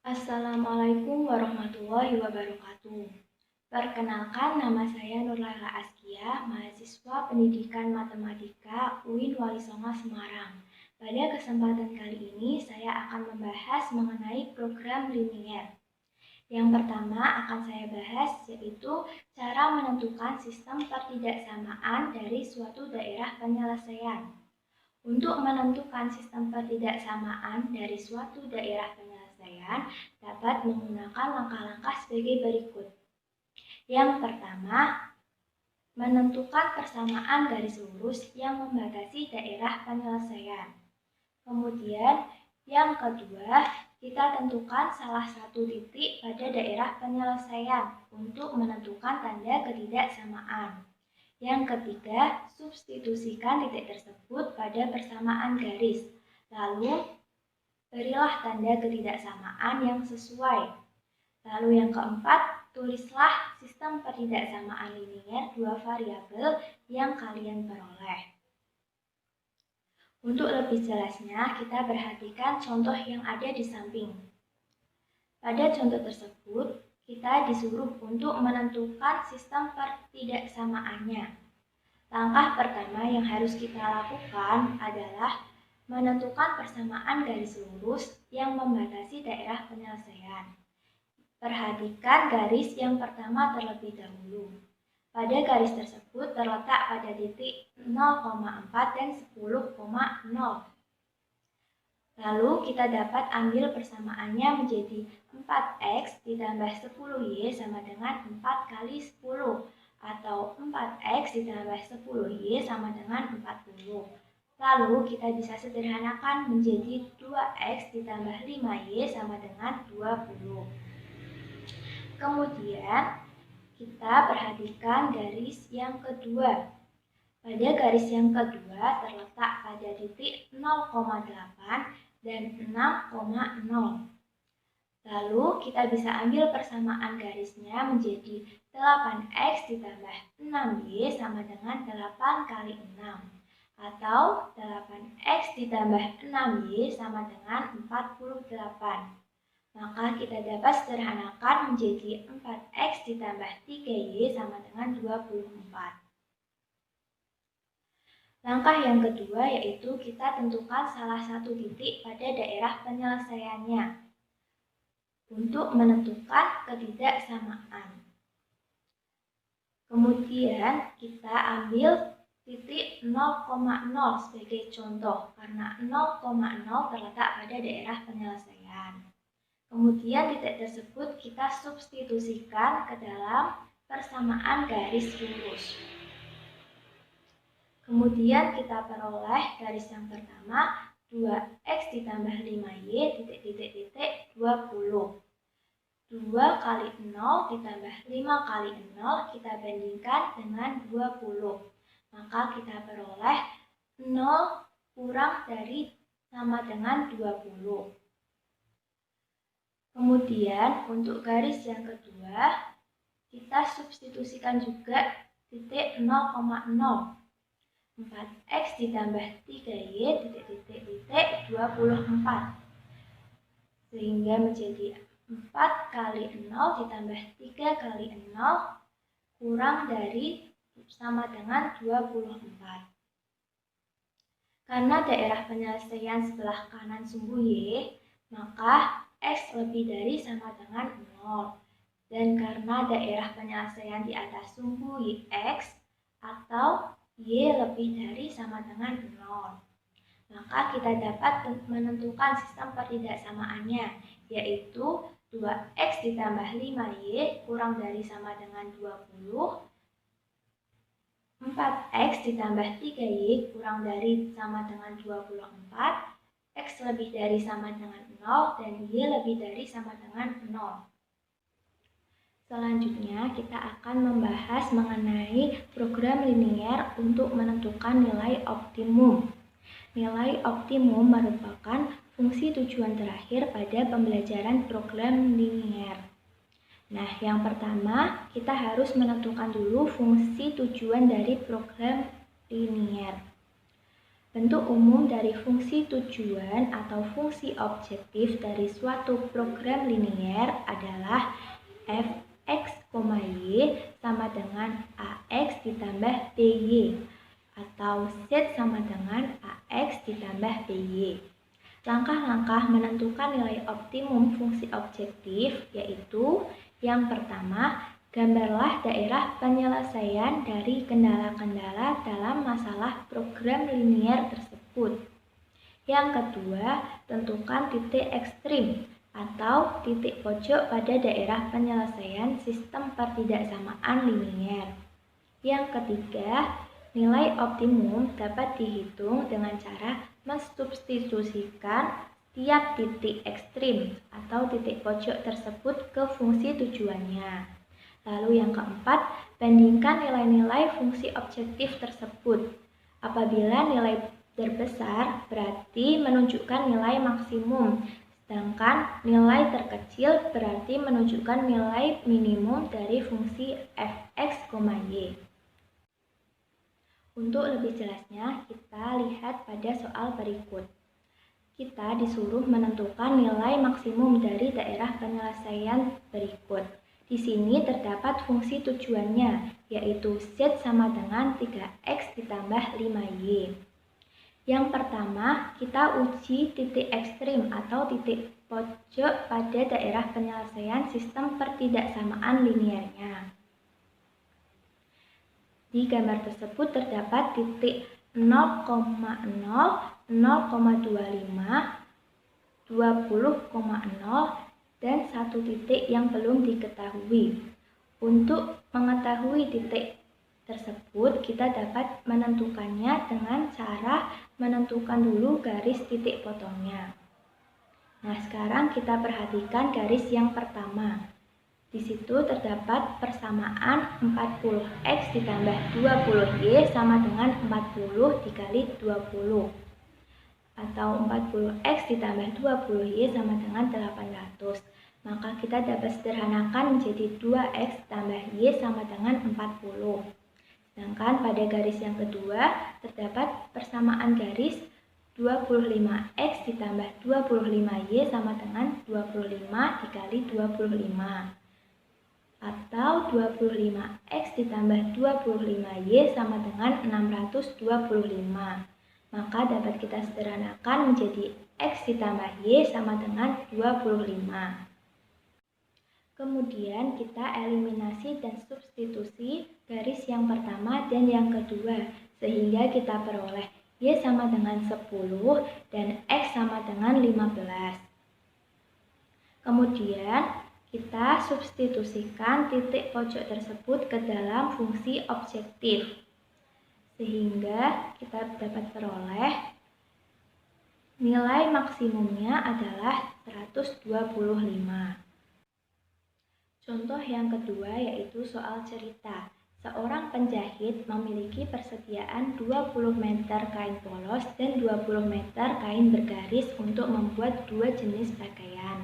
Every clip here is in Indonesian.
Assalamualaikum warahmatullahi wabarakatuh. Perkenalkan, nama saya Nurlaila Askia, mahasiswa Pendidikan Matematika UIN Wali Songo Semarang. Pada kesempatan kali ini, saya akan membahas mengenai program linier. Yang pertama akan saya bahas yaitu cara menentukan sistem pertidaksamaan dari suatu daerah penyelesaian. Untuk menentukan sistem pertidaksamaan dari suatu daerah penyelesaian dapat menggunakan langkah-langkah sebagai berikut. Yang pertama, menentukan persamaan garis lurus yang membatasi daerah penyelesaian. Kemudian, yang kedua, kita tentukan salah satu titik pada daerah penyelesaian untuk menentukan tanda ketidaksamaan. Yang ketiga, substitusikan titik tersebut pada persamaan garis. Lalu, berilah tanda ketidaksamaan yang sesuai. Lalu yang keempat, tulislah sistem pertidaksamaan linier dua variabel yang kalian peroleh. Untuk lebih jelasnya, kita perhatikan contoh yang ada di samping. Pada contoh tersebut, kita disuruh untuk menentukan sistem pertidaksamaannya. Langkah pertama yang harus kita lakukan adalah menentukan persamaan garis lurus yang membatasi daerah penyelesaian. Perhatikan garis yang pertama terlebih dahulu. Pada garis tersebut terletak pada titik 0,4 dan 10,0. Lalu kita dapat ambil persamaannya menjadi 4x ditambah 10y sama dengan 4 kali 10 atau 4x ditambah 10y sama dengan 40. Lalu kita bisa sederhanakan menjadi 2x ditambah 5y sama dengan 20. Kemudian kita perhatikan garis yang kedua. Pada garis yang kedua terletak pada titik 0,8 dan 6,0. Lalu kita bisa ambil persamaan garisnya menjadi 8x ditambah 6y sama dengan 8 kali 6. Atau 8x ditambah 6y sama dengan 48. Maka kita dapat sederhanakan menjadi 4x ditambah 3y sama dengan 24. Langkah yang kedua yaitu kita tentukan salah satu titik pada daerah penyelesaiannya untuk menentukan ketidaksamaan. Kemudian kita ambil titik 0,0 sebagai contoh karena 0,0 terletak pada daerah penyelesaian. Kemudian titik tersebut kita substitusikan ke dalam persamaan garis lurus. Kemudian kita peroleh garis yang pertama 2x ditambah 5y titik-titik-titik 20. 2 kali 0 ditambah 5 kali 0 kita bandingkan dengan 20. Maka kita peroleh 0 kurang dari sama dengan 20. Kemudian untuk garis yang kedua kita substitusikan juga titik 0,0. 4x ditambah 3y titik-titik-titik 24 sehingga menjadi 4 kali 0 ditambah 3 kali 0 kurang dari sama dengan 24. Karena daerah penyelesaian sebelah kanan sumbu y, maka x lebih dari sama dengan 0. Dan karena daerah penyelesaian di atas sumbu y x atau y lebih dari sama dengan 0. Maka kita dapat menentukan sistem pertidaksamaannya, yaitu 2x ditambah 5y kurang dari sama dengan 20, 4x ditambah 3y kurang dari sama dengan 24, x lebih dari sama dengan 0, dan y lebih dari sama dengan 0. Selanjutnya, kita akan membahas mengenai program linier untuk menentukan nilai optimum. Nilai optimum merupakan fungsi tujuan terakhir pada pembelajaran program linier. Nah, yang pertama, kita harus menentukan dulu fungsi tujuan dari program linier. Bentuk umum dari fungsi tujuan atau fungsi objektif dari suatu program linier adalah f(x, y) sama dengan ax ditambah by atau z sama dengan ax ditambah by. Langkah-langkah menentukan nilai optimum fungsi objektif yaitu yang pertama, gambarlah daerah penyelesaian dari kendala-kendala dalam masalah program linier tersebut. Yang kedua, tentukan titik ekstrim atau titik pojok pada daerah penyelesaian sistem pertidaksamaan linier. Yang ketiga, nilai optimum dapat dihitung dengan cara mensubstitusikan tiap titik ekstrim atau titik pojok tersebut ke fungsi tujuannya. Lalu yang keempat, bandingkan nilai-nilai fungsi objektif tersebut. Apabila nilai terbesar berarti menunjukkan nilai maksimum, sedangkan nilai terkecil berarti menunjukkan nilai minimum dari fungsi f(x, y). Untuk lebih jelasnya, kita lihat pada soal berikut. Kita disuruh menentukan nilai maksimum dari daerah penyelesaian berikut. Di sini terdapat fungsi tujuannya, yaitu z sama dengan 3x ditambah 5y. Yang pertama, kita uji titik ekstrim atau titik pojok pada daerah penyelesaian sistem pertidaksamaan liniernya. Di gambar tersebut terdapat titik 0,0, 0,25, 20,0, dan satu titik yang belum diketahui. Untuk mengetahui titik tersebut, kita dapat menentukannya dengan cara menentukan dulu garis titik potongnya. Nah, sekarang kita perhatikan garis yang pertama. Di situ terdapat persamaan 40x ditambah 20y sama dengan 40 dikali 20. Atau 40x ditambah 20y sama dengan 800. Maka kita dapat sederhanakan menjadi 2x tambah y sama dengan 40. Sedangkan pada garis yang kedua terdapat persamaan garis 25x ditambah 25y sama dengan 25 dikali 25. Atau 25x ditambah 25y sama dengan 625. Maka dapat kita sederhanakan menjadi x ditambah y sama dengan 25. Kemudian kita eliminasi dan substitusi garis yang pertama dan yang kedua, sehingga kita peroleh y sama dengan 10 dan x sama dengan 15. Kemudian kita substitusikan titik pojok tersebut ke dalam fungsi objektif, sehingga kita dapat peroleh nilai maksimumnya adalah 125. Contoh yang kedua yaitu soal cerita. Seorang penjahit memiliki persediaan 20 meter kain polos dan 20 meter kain bergaris untuk membuat dua jenis pakaian.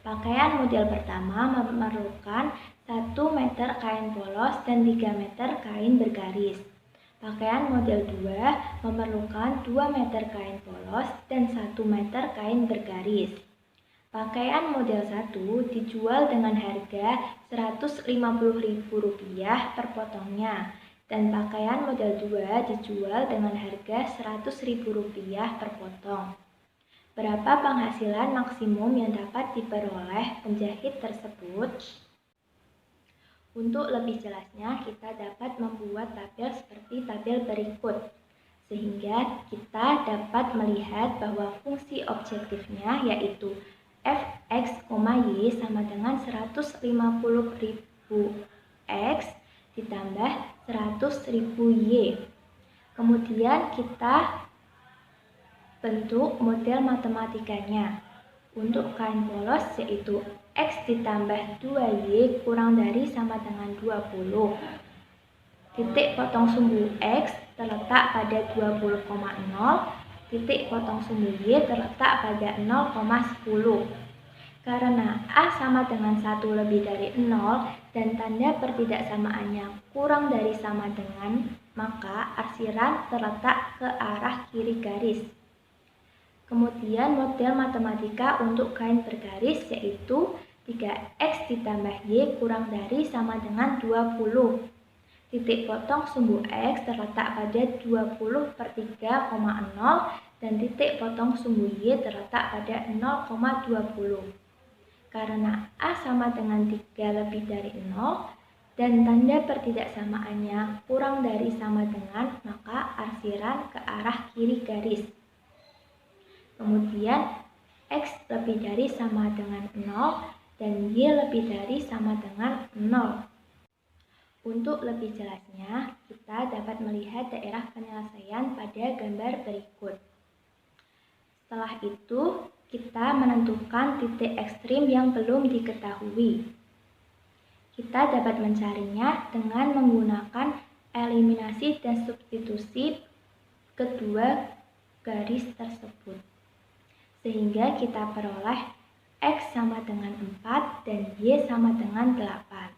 Pakaian model pertama memerlukan 1 meter kain polos dan 3 meter kain bergaris. Pakaian model 2 memerlukan 2 meter kain polos dan 1 meter kain bergaris. Pakaian model 1 dijual dengan harga Rp150.000 per potongnya dan pakaian model 2 dijual dengan harga Rp100.000 per potong. Berapa penghasilan maksimum yang dapat diperoleh penjahit tersebut? Untuk lebih jelasnya, kita dapat membuat tabel seperti tabel berikut, sehingga kita dapat melihat bahwa fungsi objektifnya yaitu f(x, y) sama dengan 150.000 x ditambah 100.000 y. Kemudian kita bentuk model matematikanya. Untuk kain polos yaitu x ditambah 2y kurang dari sama dengan 20. Titik potong sumbu x terletak pada 20,0, titik potong sumbu y terletak pada 0,10. Karena A sama dengan 1 lebih dari 0 dan tanda pertidaksamaannya kurang dari sama dengan maka arsiran terletak ke arah kiri garis. Kemudian model matematika untuk gain bergaris yaitu 3x ditambah y kurang dari sama dengan 20. Titik potong sumbu x terletak pada 20/3,0 dan titik potong sumbu y terletak pada 0,20. Karena a sama dengan 3 lebih dari 0, dan tanda pertidaksamaannya kurang dari sama dengan, maka arsiran ke arah kiri garis. Kemudian x lebih dari sama dengan 0 dan y lebih dari sama dengan 0. Untuk lebih jelasnya, kita dapat melihat daerah penyelesaian pada gambar berikut. Setelah itu, kita menentukan titik ekstrim yang belum diketahui. Kita dapat mencarinya dengan menggunakan eliminasi dan substitusi kedua garis tersebut. Sehingga kita peroleh x sama dengan 4 dan y sama dengan 8.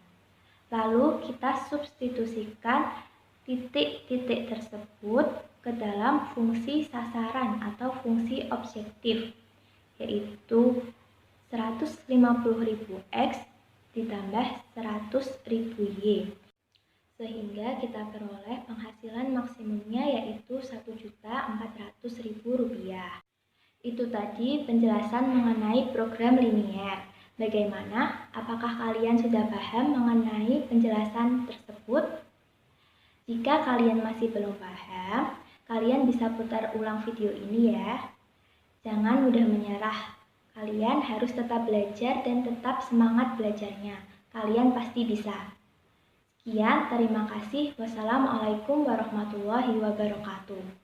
Lalu kita substitusikan titik-titik tersebut ke dalam fungsi sasaran atau fungsi objektif, yaitu 150.000 x ditambah 100.000 y, sehingga kita peroleh penghasilan maksimumnya yaitu Rp1.400.000. Itu tadi penjelasan mengenai program linier. Bagaimana? Apakah kalian sudah paham mengenai penjelasan tersebut? Jika kalian masih belum paham, kalian bisa putar ulang video ini ya. Jangan mudah menyerah. Kalian harus tetap belajar dan tetap semangat belajarnya. Kalian pasti bisa. Sekian, terima kasih. Wassalamualaikum warahmatullahi wabarakatuh.